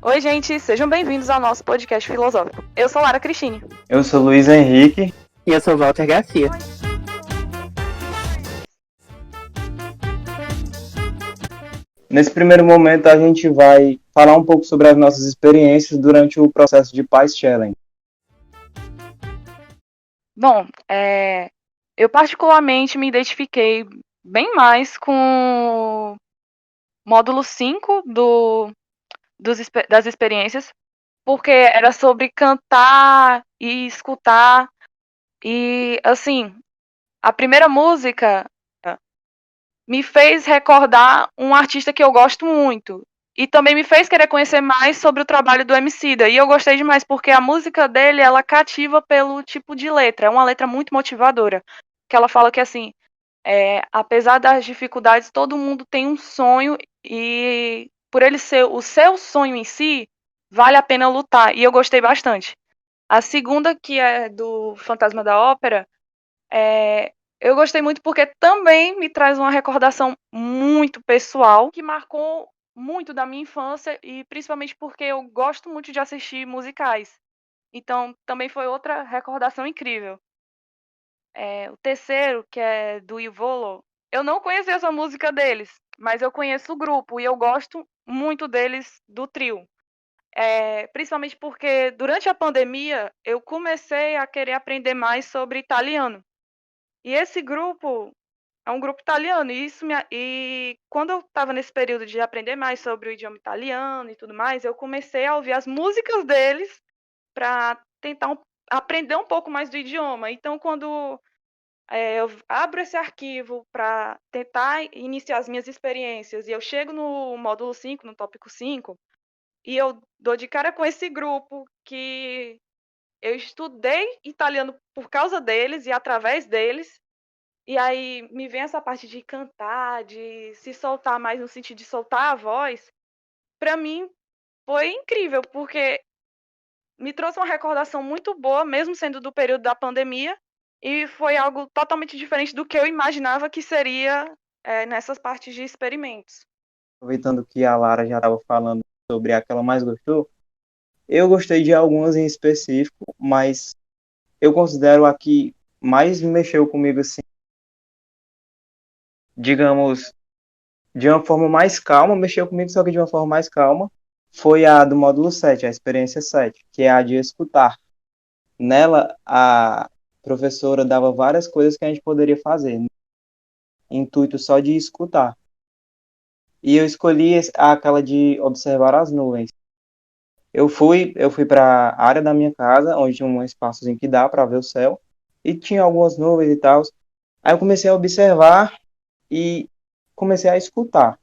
Oi, gente, sejam bem-vindos ao nosso podcast filosófico. Eu sou Lara Cristine. Eu sou Luiz Henrique. E eu sou Walter Garcia. Nesse primeiro momento, a gente vai falar um pouco sobre as nossas experiências durante o processo de Paz Challenge. Bom, eu particularmente me identifiquei bem mais com o módulo 5 das experiências, porque era sobre cantar e escutar. E, assim, a primeira música me fez recordar um artista que eu gosto muito. E também me fez querer conhecer mais sobre o trabalho do Emicida. E eu gostei demais, porque a música dele, ela cativa pelo tipo de letra. É uma letra muito motivadora. Que ela fala que, assim, apesar das dificuldades, todo mundo tem um sonho. E por ele ser o seu sonho em si, vale a pena lutar. E eu gostei bastante. A segunda, que é do Fantasma da Ópera, eu gostei muito porque também me traz uma recordação muito pessoal, que marcou muito da minha infância e principalmente porque eu gosto muito de assistir musicais. Então, também foi outra recordação incrível. O terceiro, que é do Ivolo, eu não conhecia essa música deles, mas eu conheço o grupo e eu gosto muito deles, do trio. Principalmente porque durante a pandemia eu comecei a querer aprender mais sobre italiano. E esse grupo é um grupo italiano, e quando eu estava nesse período de aprender mais sobre o idioma italiano e tudo mais, eu comecei a ouvir as músicas deles para tentar aprender um pouco mais do idioma. Então, quando eu abro esse arquivo para tentar iniciar as minhas experiências e eu chego no módulo 5, no tópico 5, e eu dou de cara com esse grupo que eu estudei italiano por causa deles e através deles. E aí me vem essa parte de cantar, de se soltar mais no sentido de soltar a voz. Pra mim foi incrível, porque me trouxe uma recordação muito boa, mesmo sendo do período da pandemia, e foi algo totalmente diferente do que eu imaginava que seria nessas partes de experimentos. Aproveitando que a Lara já estava falando sobre a que ela mais gostou, eu gostei de algumas em específico, mas eu considero a que mais mexeu comigo, assim, digamos, de uma forma mais calma, mexeu comigo só que de uma forma mais calma, foi a do módulo 7, a experiência 7, que é a de escutar. Nela, a professora dava várias coisas que a gente poderia fazer, no intuito só de escutar. E eu escolhi aquela de observar as nuvens. Eu fui para a área da minha casa, onde tinha um espaçozinho que dá para ver o céu, e tinha algumas nuvens e tal. Aí eu comecei a observar e comecei a escutar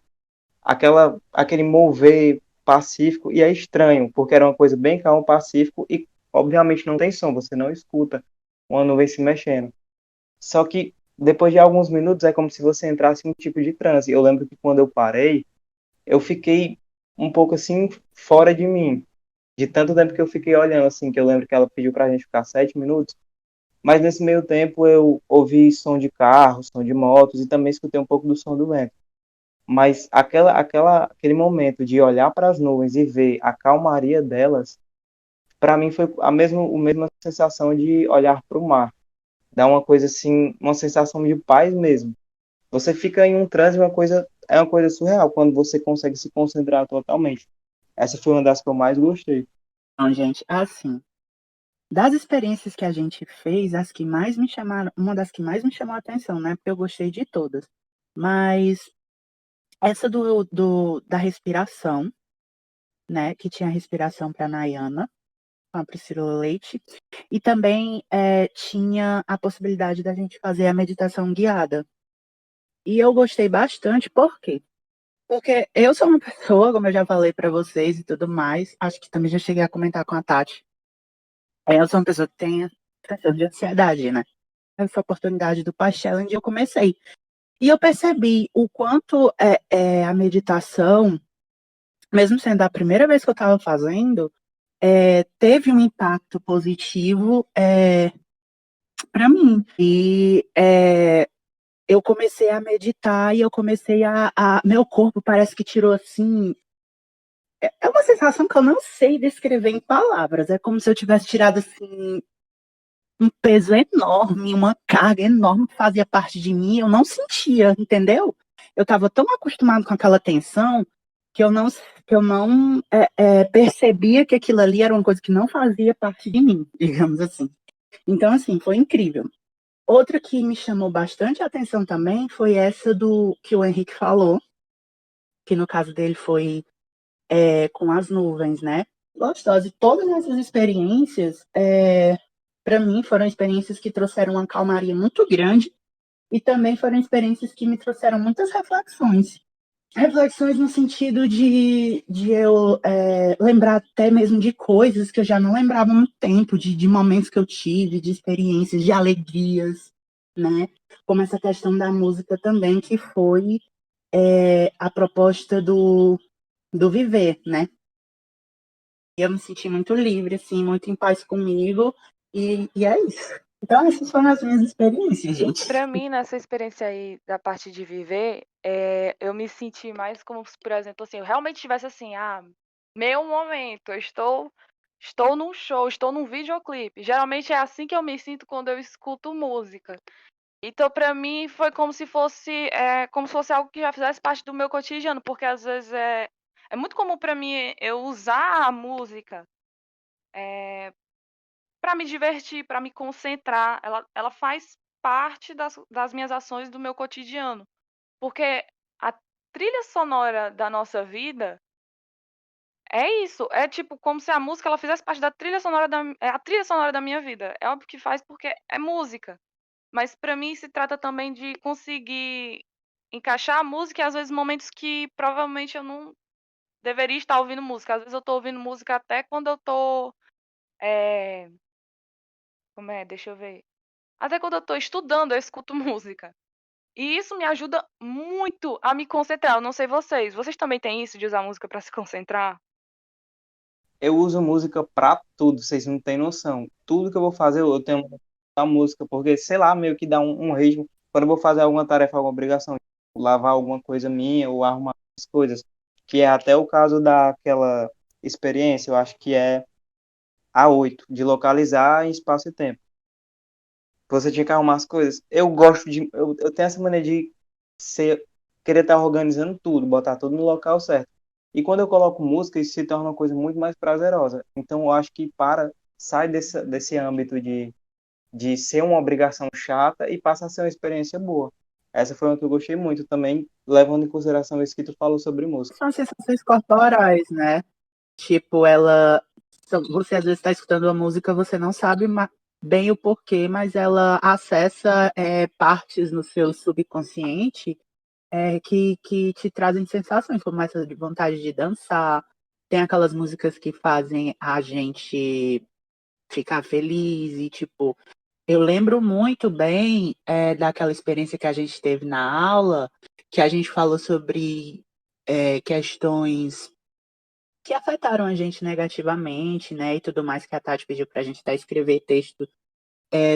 aquele mover pacífico, e é estranho, porque era uma coisa bem calma, pacífico, e obviamente não tem som, você não escuta uma nuvem se mexendo. Só que depois de alguns minutos é como se você entrasse em um tipo de transe. Eu lembro que quando eu parei, eu fiquei um pouco assim fora de mim, de tanto tempo que eu fiquei olhando assim, que eu lembro que ela pediu pra gente ficar 7 minutos, mas nesse meio tempo eu ouvi som de carro, som de motos e também escutei um pouco do som do vento. Mas aquele momento de olhar para as nuvens e ver a calmaria delas, para mim foi a mesma sensação de olhar para o mar. Dá uma coisa assim, uma sensação de paz mesmo. Você fica em um transe, é uma coisa surreal quando você consegue se concentrar totalmente. Essa foi uma das que eu mais gostei. Então, gente, assim, das experiências que a gente fez, as que mais me chamaram, uma das que mais me chamou a atenção, né? Porque eu gostei de todas. Mas essa da respiração, né? Que tinha respiração para Nayana, com a Priscila Leite. E também tinha a possibilidade da gente fazer a meditação guiada. E eu gostei bastante, por quê? Porque eu sou uma pessoa, como eu já falei para vocês e tudo mais, acho que também já cheguei a comentar com a Tati. Eu sou uma pessoa que tem transtorno de ansiedade, né? Essa oportunidade do Paz Challenge eu comecei. E eu percebi o quanto a meditação, mesmo sendo a primeira vez que eu estava fazendo, teve um impacto positivo para mim. E eu comecei a meditar e eu comecei meu corpo parece que tirou assim É uma sensação que eu não sei descrever em palavras. É como se eu tivesse tirado assim um peso enorme, uma carga enorme que fazia parte de mim. Eu não sentia, entendeu? Eu estava tão acostumado com aquela tensão que eu não percebia que aquilo ali era uma coisa que não fazia parte de mim, digamos assim. Então, assim, foi incrível. Outra que me chamou bastante a atenção também foi essa do que o Henrique falou, que no caso dele foi com as nuvens, né? Gostosa. E todas essas experiências, para mim, foram experiências que trouxeram uma calmaria muito grande e também foram experiências que me trouxeram muitas reflexões. Reflexões no sentido de eu lembrar até mesmo de coisas que eu já não lembrava há muito tempo, de momentos que eu tive, de experiências, de alegrias, né? Como essa questão da música também, que foi a proposta do viver, né? Eu me senti muito livre, assim, muito em paz comigo, e é isso. Então, essas foram as minhas experiências, gente. Pra mim, nessa experiência aí da parte de viver, eu me senti mais como se, por exemplo, assim, eu realmente tivesse assim, meu momento, eu estou num show, estou num videoclipe. Geralmente é assim que eu me sinto quando eu escuto música. Então, pra mim, foi como se fosse algo que já fizesse parte do meu cotidiano, porque às vezes é muito comum pra mim eu usar a música para me divertir, para me concentrar. Ela faz parte das minhas ações do meu cotidiano. Porque a trilha sonora da nossa vida é isso. É tipo como se a música ela fizesse parte da trilha sonora a trilha sonora da minha vida. É óbvio que faz porque é música. Mas para mim se trata também de conseguir encaixar a música e às vezes momentos que provavelmente eu não deveria estar ouvindo música. Às vezes eu tô ouvindo música até quando eu tô. É... Como é? Deixa eu ver. Até quando eu tô estudando, eu escuto música. E isso me ajuda muito a me concentrar. Eu não sei vocês. Vocês também têm isso de usar música para se concentrar? Eu uso música pra tudo, vocês não têm noção. Tudo que eu vou fazer, eu tenho a música, porque, sei lá, meio que dá um ritmo. Quando eu vou fazer alguma tarefa, alguma obrigação, tipo, lavar alguma coisa minha ou arrumar as coisas, que é até o caso daquela experiência, eu acho que é a 8 de localizar em espaço e tempo. Você tinha que arrumar as coisas. Eu gosto de. Eu tenho essa maneira de ser, querer estar organizando tudo, botar tudo no local certo. E quando eu coloco música, isso se torna uma coisa muito mais prazerosa. Então eu acho que sai desse âmbito de ser uma obrigação chata e passa a ser uma experiência boa. Essa foi uma que eu gostei muito também, levando em consideração isso que tu falou sobre música. São sensações corporais, né? Tipo, você às vezes está escutando uma música, você não sabe bem o porquê, mas ela acessa partes no seu subconsciente que te trazem sensações, como essa de vontade de dançar. Tem aquelas músicas que fazem a gente ficar feliz e, tipo, eu lembro muito bem daquela experiência que a gente teve na aula, que a gente falou sobre questões que afetaram a gente negativamente, né, e tudo mais, que a Tati pediu para a gente escrever texto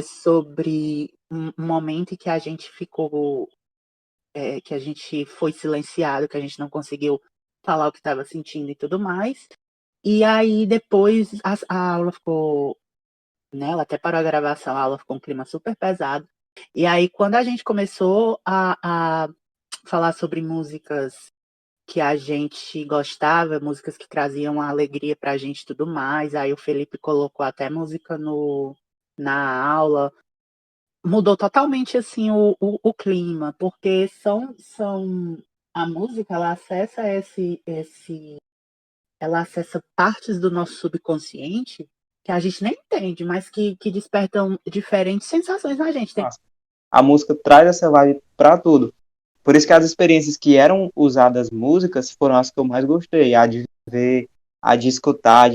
sobre um momento em que a gente ficou, que a gente foi silenciado, que a gente não conseguiu falar o que estava sentindo e tudo mais. E aí depois a aula ficou, né, ela até parou a gravação, a aula ficou um clima super pesado. E aí quando a gente começou a falar sobre músicas que a gente gostava, músicas que traziam alegria pra gente e tudo mais. Aí o Felipe colocou até música na aula. Mudou totalmente assim o clima, porque a música ela acessa ela acessa partes do nosso subconsciente que a gente nem entende, mas que despertam diferentes sensações na gente. Nossa, a música traz essa vibe para tudo. Por isso que as experiências que eram usadas músicas foram as que eu mais gostei. A de ver, a de escutar,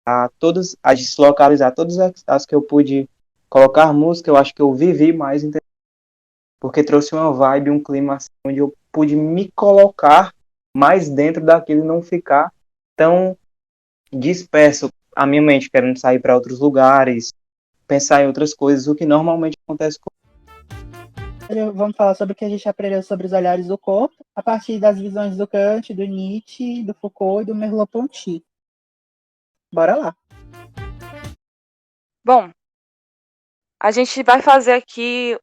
a de se localizar. Todas as que eu pude colocar música, eu acho que eu vivi mais, porque trouxe uma vibe, um clima assim, onde eu pude me colocar mais dentro daquilo e não ficar tão disperso a minha mente, querendo sair para outros lugares, pensar em outras coisas, o que normalmente acontece com vamos falar sobre o que a gente aprendeu sobre os olhares do corpo, a partir das visões do Kant, do Nietzsche, do Foucault e do Merleau-Ponty. Bora lá. Bom, a gente vai fazer aqui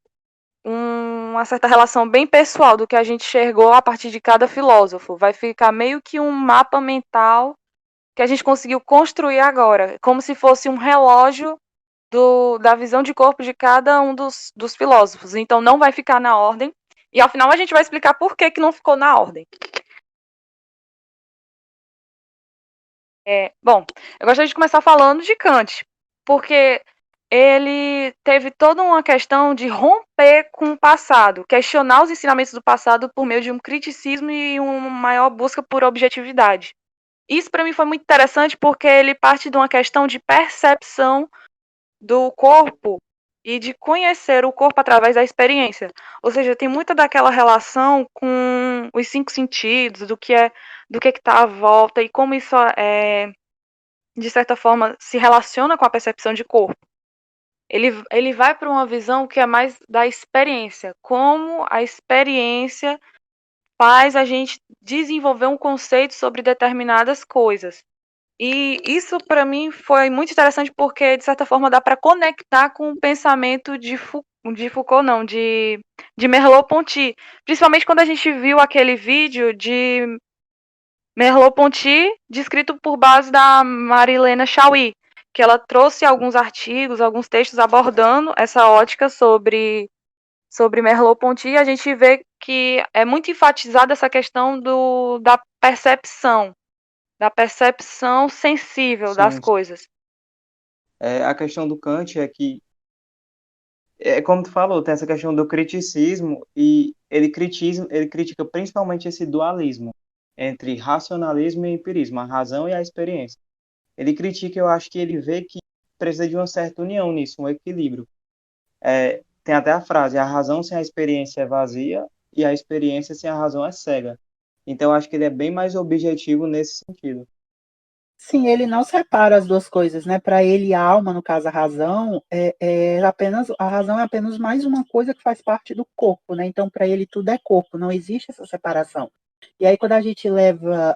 uma certa relação bem pessoal do que a gente enxergou a partir de cada filósofo. Vai ficar meio que um mapa mental que a gente conseguiu construir agora, como se fosse um relógio da visão de corpo de cada um dos filósofos. Então não vai ficar na ordem. E ao final a gente vai explicar por que não ficou na ordem. Bom, eu gostaria de começar falando de Kant, porque ele teve toda uma questão de romper com o passado, questionar os ensinamentos do passado por meio de um criticismo e uma maior busca por objetividade. Isso para mim foi muito interessante porque ele parte de uma questão de percepção do corpo e de conhecer o corpo através da experiência. Ou seja, tem muita daquela relação com os 5 sentidos, do que está à volta e como isso de certa forma se relaciona com a percepção de corpo. Ele vai para uma visão que é mais da experiência, como a experiência faz a gente desenvolver um conceito sobre determinadas coisas. E isso para mim foi muito interessante porque de certa forma dá para conectar com o pensamento de Foucault, não, de Merleau-Ponty, principalmente quando a gente viu aquele vídeo de Merleau-Ponty descrito por base da Marilena Chauí, que ela trouxe alguns artigos, alguns textos abordando essa ótica sobre Merleau-Ponty, e a gente vê que é muito enfatizada essa questão da percepção sensível das Sim. coisas. A questão do Kant é que, como tu falou, tem essa questão do criticismo e ele critica principalmente esse dualismo entre racionalismo e empirismo, a razão e a experiência. Ele critica, eu acho que ele vê que precisa de uma certa união nisso, um equilíbrio. Tem até a frase, a razão sem a experiência é vazia e a experiência sem a razão é cega. Então, eu acho que ele é bem mais objetivo nesse sentido. Sim, ele não separa as duas coisas, né? Para ele, a alma, no caso, a razão, a razão é apenas mais uma coisa que faz parte do corpo, né? Então, para ele, tudo é corpo, não existe essa separação. E aí, quando a gente leva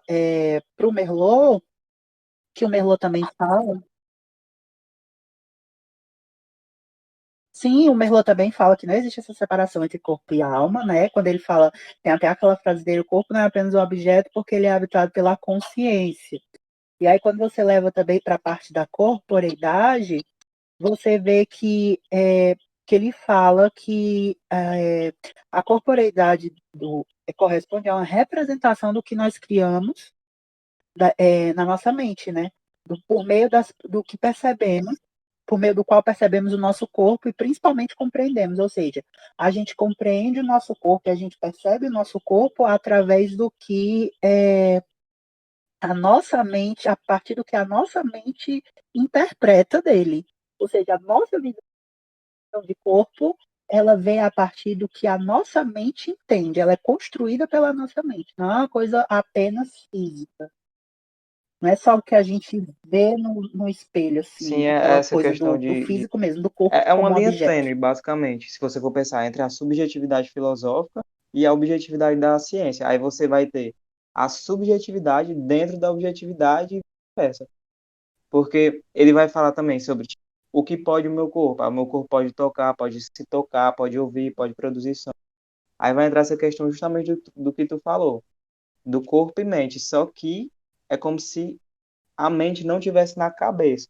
para o Merleau, que o Merleau também fala. Sim, o Merleau também fala que não existe essa separação entre corpo e alma, né? Quando ele fala, tem até aquela frase dele, o corpo não é apenas um objeto porque ele é habitado pela consciência. E aí, quando você leva também para a parte da corporeidade, você vê que ele fala que a corporeidade corresponde a uma representação do que nós criamos na nossa mente, né? Por meio do que percebemos, por meio do qual percebemos o nosso corpo e principalmente compreendemos, ou seja, a gente compreende o nosso corpo e a gente percebe o nosso corpo através do que a nossa mente, a partir do que a nossa mente interpreta dele. Ou seja, a nossa visão de corpo, ela vem a partir do que a nossa mente entende, ela é construída pela nossa mente, não é uma coisa apenas física. Não é só o que a gente vê no espelho, Sim, assim, é aquela essa coisa questão do físico mesmo, do corpo É uma como linha objeto. tênue, basicamente, se você for pensar entre a subjetividade filosófica e a objetividade da ciência. Aí você vai ter a subjetividade dentro da objetividade e vice-versa. Porque ele vai falar também sobre tipo, o que pode o meu corpo. O meu corpo pode se tocar, pode ouvir, pode produzir som. Aí vai entrar essa questão justamente do que tu falou, do corpo e mente. Só que é como se a mente não tivesse na cabeça,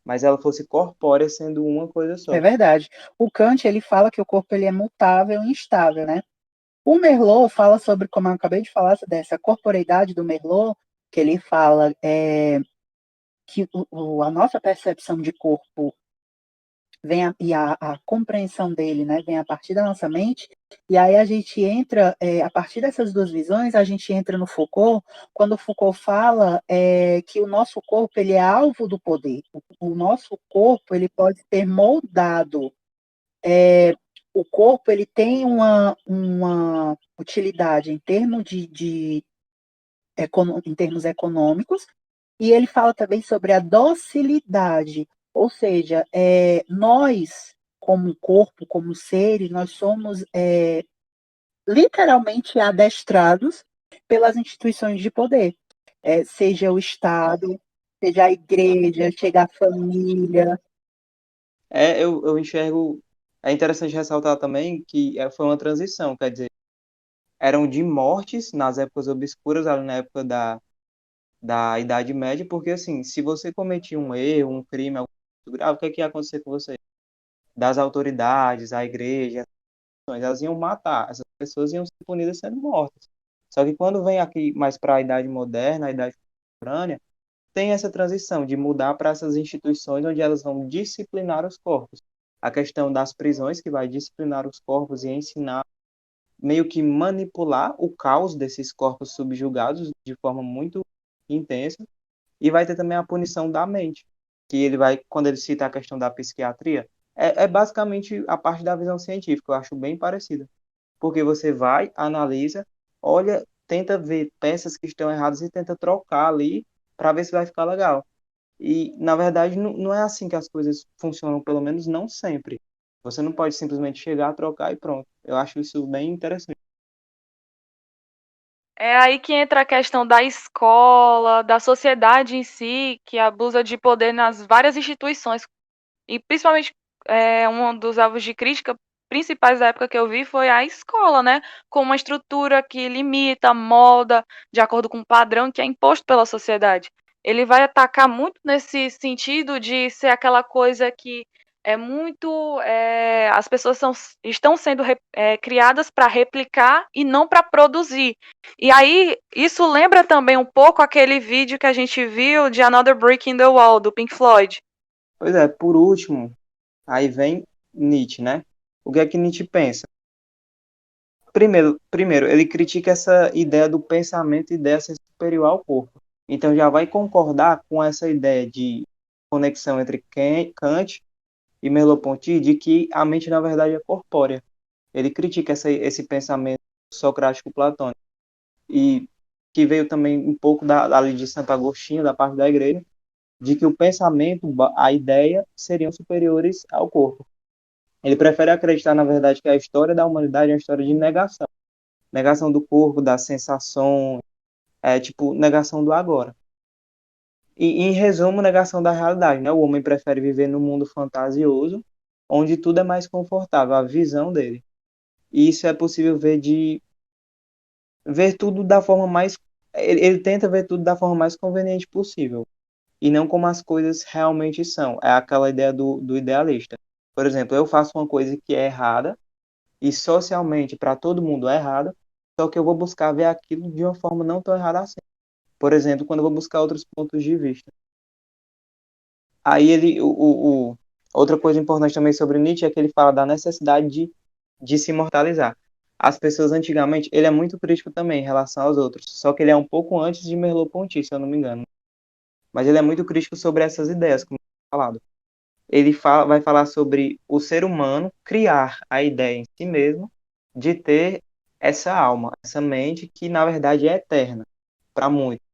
mas ela fosse corpórea sendo uma coisa É só. verdade. O Kant, ele fala que o corpo ele é mutável e instável, né? O Merleau fala sobre, como eu acabei de falar, dessa corporeidade do Merleau, que ele fala que a nossa percepção de corpo e a compreensão dele, né, vem a partir da nossa mente, e aí a gente entra, a partir dessas duas visões, a gente entra no Foucault, quando Foucault fala que o nosso corpo ele é alvo do poder, o nosso corpo ele pode ser moldado, o corpo ele tem uma utilidade em termos em termos econômicos, e ele fala também sobre a docilidade, ou seja, nós, como corpo, como seres, nós somos literalmente adestrados pelas instituições de poder, seja o Estado, seja a igreja, seja a família. Eu enxergo. É interessante ressaltar também que foi uma transição, quer dizer, eram de mortes nas épocas obscuras, ali na época da Idade Média, porque assim, se você cometia um erro, um crime, algo muito grave, o que é que ia acontecer com você? Das autoridades, a igreja, elas iam matar, essas pessoas iam ser punidas sendo mortas. Só que quando vem aqui mais para a Idade Moderna, a Idade Contemporânea, tem essa transição de mudar para essas instituições onde elas vão disciplinar os corpos. A questão das prisões, que vai disciplinar os corpos e ensinar, meio que manipular o caos desses corpos subjugados de forma muito intensa. E vai ter também a punição da mente, que ele vai, quando ele cita a questão da psiquiatria, é basicamente a parte da visão científica, eu acho bem parecida. Porque você vai, analisa, olha, tenta ver peças que estão erradas e tenta trocar ali para ver se vai ficar legal. E, na verdade, não é assim que as coisas funcionam, pelo menos não sempre. Você não pode simplesmente chegar, trocar e pronto. Eu acho isso bem interessante. É aí que entra a questão da escola, da sociedade em si, que abusa de poder nas várias instituições. E principalmente, um dos alvos de crítica principais da época que eu vi foi a escola, né? Com uma estrutura que limita, molda, de acordo com o padrão que é imposto pela sociedade. Ele vai atacar muito nesse sentido de ser aquela coisa que é muito. As pessoas estão sendo criadas para replicar e não para produzir. E aí, isso lembra também um pouco aquele vídeo que a gente viu de Another Brick in the Wall, do Pink Floyd. Pois é, por último, aí vem Nietzsche, né? O que é que Nietzsche pensa? Primeiro, ele critica essa ideia do pensamento e ideia ser superior ao corpo. Então já vai concordar com essa ideia de conexão entre Kant e Merleau-Ponty de que a mente na verdade é corpórea. Ele critica esse pensamento socrático platônico e que veio também um pouco ali de Santo Agostinho, da parte da igreja, de que o pensamento, a ideia seriam superiores ao corpo. Ele prefere acreditar, na verdade, que a história da humanidade é uma história de negação. Negação do corpo, das sensações, tipo, negação do agora. E, em resumo, negação da realidade, né? O homem prefere viver no mundo fantasioso, onde tudo é mais confortável, a visão dele. E isso é possível ver tudo da forma mais... Ele tenta ver tudo da forma mais conveniente possível, e não como as coisas realmente são. É aquela ideia do idealista. Por exemplo, eu faço uma coisa que é errada, e socialmente para todo mundo é errada, só que eu vou buscar ver aquilo de uma forma não tão errada assim. Por exemplo, quando eu vou buscar outros pontos de vista. Aí outra coisa importante também sobre Nietzsche é que ele fala da necessidade de se imortalizar. As pessoas antigamente, ele é muito crítico também em relação aos outros, só que ele é um pouco antes de Merleau-Ponty, se eu não me engano. Mas ele é muito crítico sobre essas ideias, como eu falado. Vai falar sobre o ser humano criar a ideia em si mesmo de ter essa alma, essa mente que na verdade é eterna para muitos.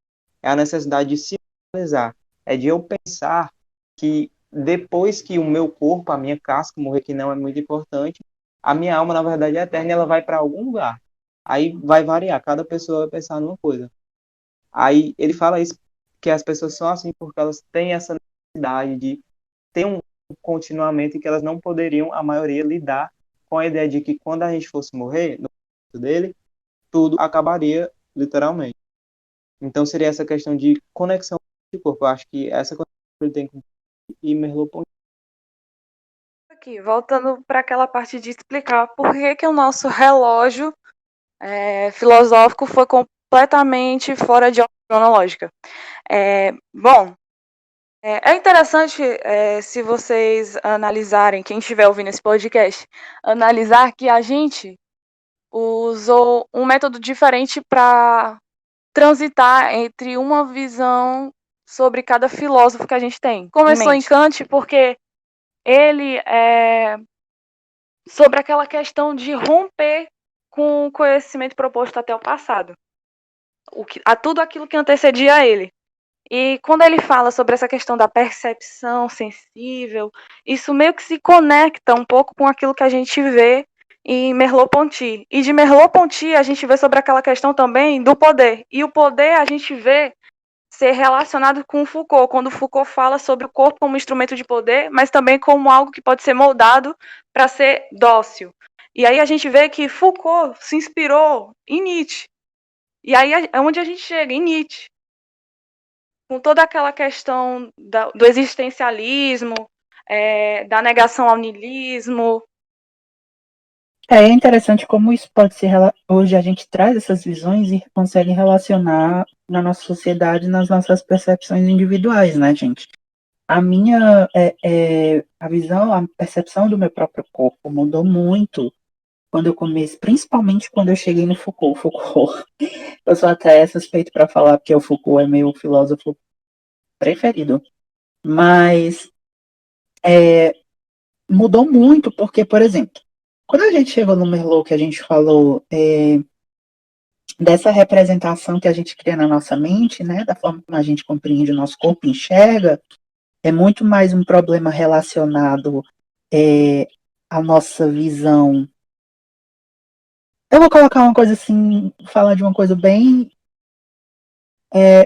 É a necessidade de se realizar, é de eu pensar que depois que o meu corpo, a minha casca morrer, que não é muito importante, a minha alma na verdade é eterna e ela vai para algum lugar. Aí vai variar, cada pessoa vai pensar numa coisa. Aí ele fala isso que as pessoas são assim porque elas têm essa necessidade de ter um continuamento em que elas não poderiam, a maioria, lidar com a ideia de que quando a gente fosse morrer, no caso dele, tudo acabaria literalmente. Então seria essa questão de conexão de corpo. Eu acho que essa conexão que ele tem com e Merleau-Ponty. Aqui, voltando para aquela parte de explicar por que, que o nosso relógio filosófico foi completamente fora de ordem cronológica. Bom, é interessante, se vocês analisarem, quem estiver ouvindo esse podcast, analisar que a gente usou um método diferente para transitar entre uma visão sobre cada filósofo que a gente tem. Começou em Kant porque ele sobre aquela questão de romper com o conhecimento proposto até o passado, a tudo aquilo que antecedia a ele. E quando ele fala sobre essa questão da percepção sensível, isso meio que se conecta um pouco com aquilo que a gente vê em Merleau-Ponty. E de Merleau-Ponty a gente vê sobre aquela questão também do poder. E o poder a gente vê ser relacionado com Foucault, quando Foucault fala sobre o corpo como instrumento de poder, mas também como algo que pode ser moldado para ser dócil. E aí a gente vê que Foucault se inspirou em Nietzsche. E aí é onde a gente chega, em Nietzsche, com toda aquela questão do existencialismo, da negação ao niilismo. É interessante como isso pode ser. Hoje a gente traz essas visões e consegue relacionar na nossa sociedade, nas nossas percepções individuais, né, gente? A minha a visão, a percepção do meu próprio corpo mudou muito quando eu comecei, principalmente quando eu cheguei no Foucault. Foucault, eu sou até suspeito para falar porque o Foucault é meu filósofo preferido, mas mudou muito porque, por exemplo, quando a gente chegou no Merleau, que a gente falou dessa representação que a gente cria na nossa mente, né, da forma como a gente compreende o nosso corpo, enxerga, é muito mais um problema relacionado à nossa visão. Eu vou colocar uma coisa assim, falar de uma coisa bem.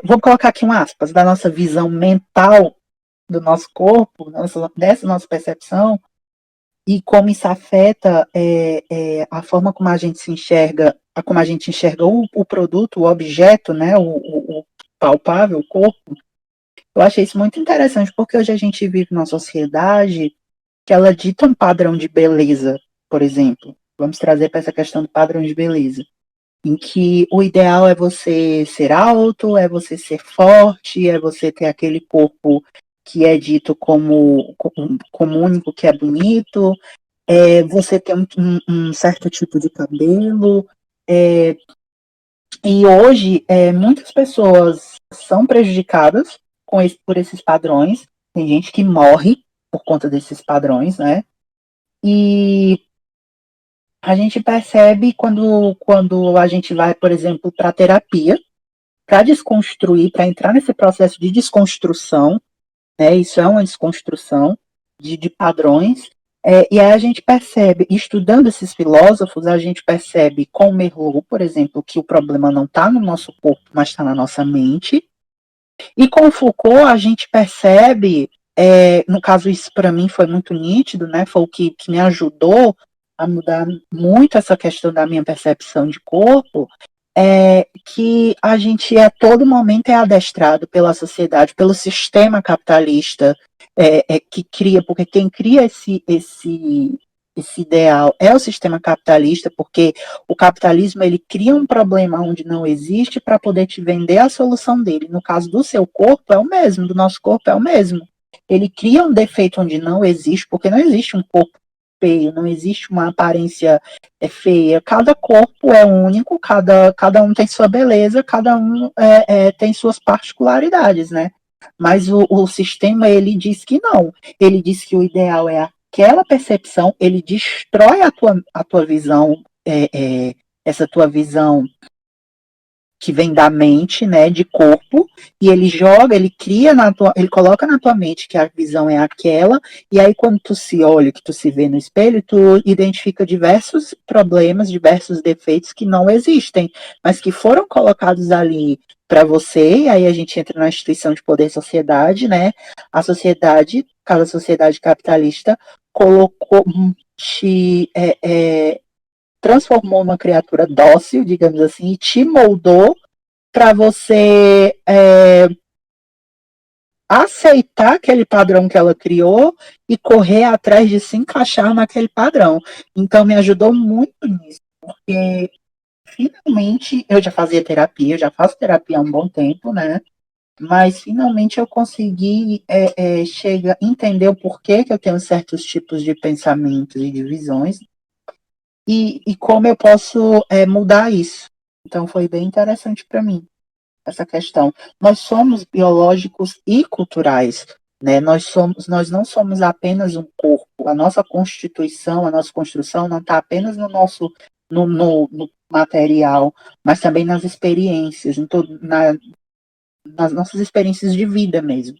Vou colocar aqui um aspas, da nossa visão mental do nosso corpo, dessa nossa percepção, e como isso afeta a forma como a gente se enxerga, como a gente enxerga o produto, o objeto, né, o palpável, o corpo. Eu achei isso muito interessante, porque hoje a gente vive numa sociedade que ela dita um padrão de beleza, por exemplo. Vamos trazer para essa questão do padrão de beleza, em que o ideal é você ser alto, é você ser forte, é você ter aquele corpo que é dito como único, que é bonito, você ter um certo tipo de cabelo. E hoje, muitas pessoas são prejudicadas por esses padrões. Tem gente que morre por conta desses padrões, né? E a gente percebe quando a gente vai, por exemplo, para terapia, para desconstruir, para entrar nesse processo de desconstrução, né? Isso é uma desconstrução de padrões. E aí a gente percebe, estudando esses filósofos, a gente percebe com Merleau, por exemplo, que o problema não está no nosso corpo, mas está na nossa mente. E com Foucault, a gente percebe, no caso, isso para mim foi muito nítido, né? Foi o que me ajudou a mudar muito essa questão da minha percepção de corpo, que a gente a todo momento é adestrado pela sociedade, pelo sistema capitalista, que cria, porque quem cria esse ideal é o sistema capitalista, porque o capitalismo ele cria um problema onde não existe para poder te vender a solução dele. No caso do seu corpo é o mesmo, do nosso corpo é o mesmo. Ele cria um defeito onde não existe, porque não existe um corpo feio, não existe uma aparência feia. Cada corpo é único, cada um tem sua beleza, cada um tem suas particularidades, né? Mas o sistema, ele diz que não. Ele diz que o ideal é aquela percepção, ele destrói a tua visão, essa tua visão que vem da mente, né, de corpo, e ele joga, ele cria ele coloca na tua mente que a visão é aquela, e aí quando tu se olha, que tu se vê no espelho, tu identifica diversos problemas, diversos defeitos que não existem, mas que foram colocados ali para você, e aí a gente entra na instituição de poder e sociedade, né? A sociedade, cada sociedade capitalista, colocou, te transformou uma criatura dócil, digamos assim, e te moldou para você aceitar aquele padrão que ela criou e correr atrás de se encaixar naquele padrão. Então me ajudou muito nisso, porque finalmente eu já fazia terapia, eu já faço terapia há um bom tempo, né? Mas finalmente eu consegui entender o porquê que eu tenho certos tipos de pensamentos e de visões e como eu posso mudar isso. Então foi bem interessante para mim essa questão. Nós somos biológicos e culturais, né? Nós não somos apenas um corpo. A nossa constituição, a nossa construção não está apenas no nosso no material, mas também nas experiências, nas nossas experiências de vida mesmo.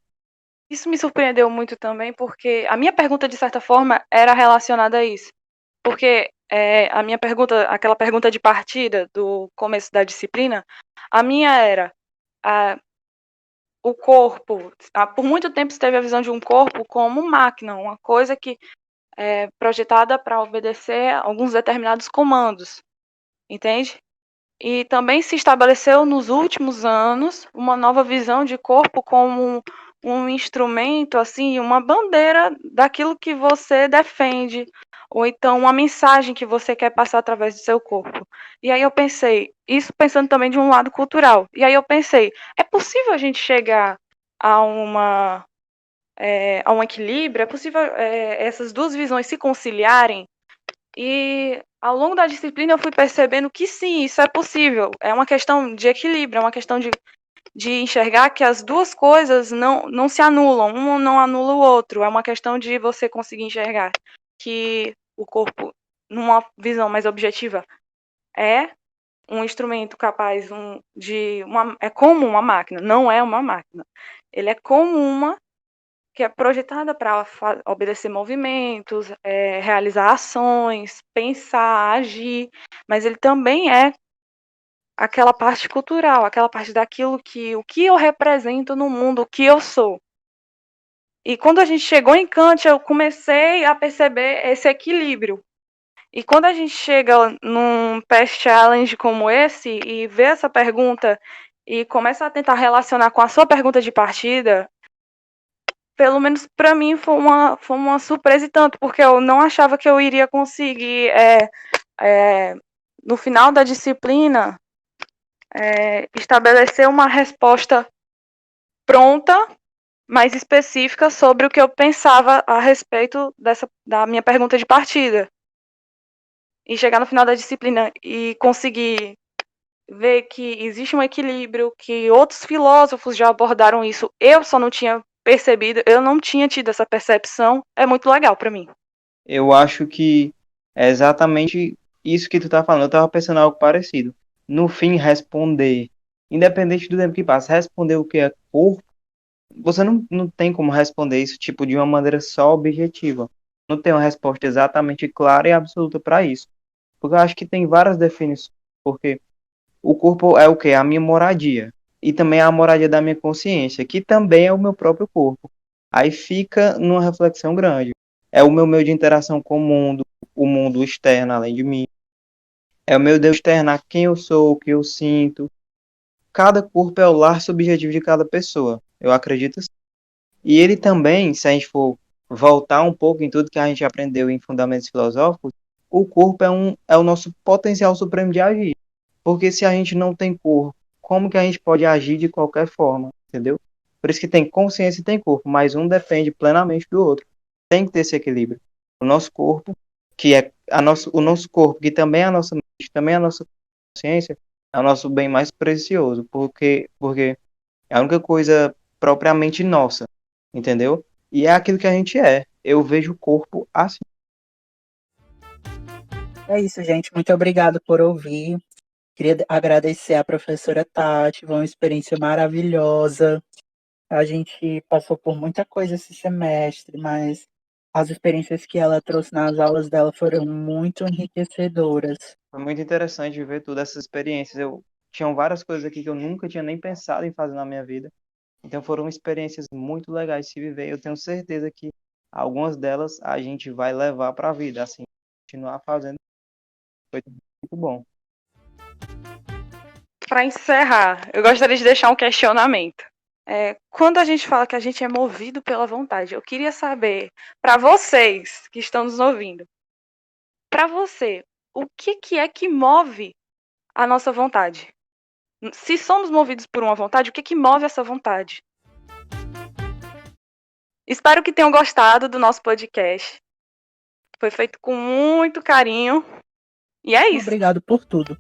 Isso me surpreendeu muito também, porque a minha pergunta, de certa forma, era relacionada a isso. Porque a minha pergunta, aquela pergunta de partida do começo da disciplina, a minha era o corpo. Por muito tempo se teve a visão de um corpo como máquina, uma coisa que é projetada para obedecer a alguns determinados comandos, entende? E também se estabeleceu nos últimos anos uma nova visão de corpo como um instrumento, assim, uma bandeira daquilo que você defende, ou então uma mensagem que você quer passar através do seu corpo. E aí eu pensei, isso pensando também de um lado cultural. E aí eu pensei, é possível a gente chegar a a um equilíbrio? É possível essas duas visões se conciliarem? E ao longo da disciplina eu fui percebendo que sim, isso é possível. É uma questão de equilíbrio, é uma questão de enxergar que as duas coisas não se anulam, um não anula o outro. É uma questão de você conseguir enxergar que o corpo, numa visão mais objetiva, é um instrumento capaz é como uma máquina, não é uma máquina. Ele é como uma que é projetada para obedecer movimentos, realizar ações, pensar, agir, mas ele também é aquela parte cultural, aquela parte daquilo o que eu represento no mundo, o que eu sou. E quando a gente chegou em Kant, eu comecei a perceber esse equilíbrio. E quando a gente chega num past challenge como esse e vê essa pergunta e começa a tentar relacionar com a sua pergunta de partida, pelo menos para mim foi uma surpresa e tanto, porque eu não achava que eu iria conseguir, no final da disciplina, estabelecer uma resposta pronta, mais específica sobre o que eu pensava a respeito da minha pergunta de partida. E chegar no final da disciplina e conseguir ver que existe um equilíbrio, que outros filósofos já abordaram isso, eu só não tinha percebido, eu não tinha tido essa percepção, é muito legal para mim. Eu acho que é exatamente isso que tu tá falando. Eu tava pensando em algo parecido. No fim, responder, independente do tempo que passa, responder o que é corpo, você não tem como responder isso tipo de uma maneira só objetiva. Não tem uma resposta exatamente clara e absoluta para isso. Porque eu acho que tem várias definições. Porque o corpo é o quê? A minha moradia. E também é a moradia da minha consciência, que também é o meu próprio corpo. Aí fica numa reflexão grande. É o meu meio de interação com o mundo externo além de mim. É o meu Deus externar quem eu sou, o que eu sinto. Cada corpo é o lar subjetivo de cada pessoa. Eu acredito assim. E ele também, se a gente for voltar um pouco em tudo que a gente aprendeu em fundamentos filosóficos, o corpo é o nosso potencial supremo de agir. Porque se a gente não tem corpo, como que a gente pode agir de qualquer forma, entendeu? Por isso que tem consciência e tem corpo, mas um depende plenamente do outro. Tem que ter esse equilíbrio. O nosso corpo, que é o nosso corpo, que também é a nossa mente, também é a nossa consciência, é o nosso bem mais precioso, porque é a única coisa propriamente nossa, entendeu? E é aquilo que a gente é. Eu vejo o corpo assim. É isso, gente. Muito obrigado por ouvir. Queria agradecer à professora Tati, foi uma experiência maravilhosa. A gente passou por muita coisa esse semestre, mas as experiências que ela trouxe nas aulas dela foram muito enriquecedoras. Foi muito interessante ver todas essas experiências. Eu tinham várias coisas aqui que eu nunca tinha nem pensado em fazer na minha vida. Então foram experiências muito legais de se viver. Eu tenho certeza que algumas delas a gente vai levar para a vida, assim, continuar fazendo. Foi muito bom. Para encerrar, eu gostaria de deixar um questionamento. Quando a gente fala que a gente é movido pela vontade, eu queria saber, para vocês que estão nos ouvindo, para você, o que é que move a nossa vontade? Se somos movidos por uma vontade, o que move essa vontade? Espero que tenham gostado do nosso podcast. Foi feito com muito carinho. E é isso. Obrigado por tudo.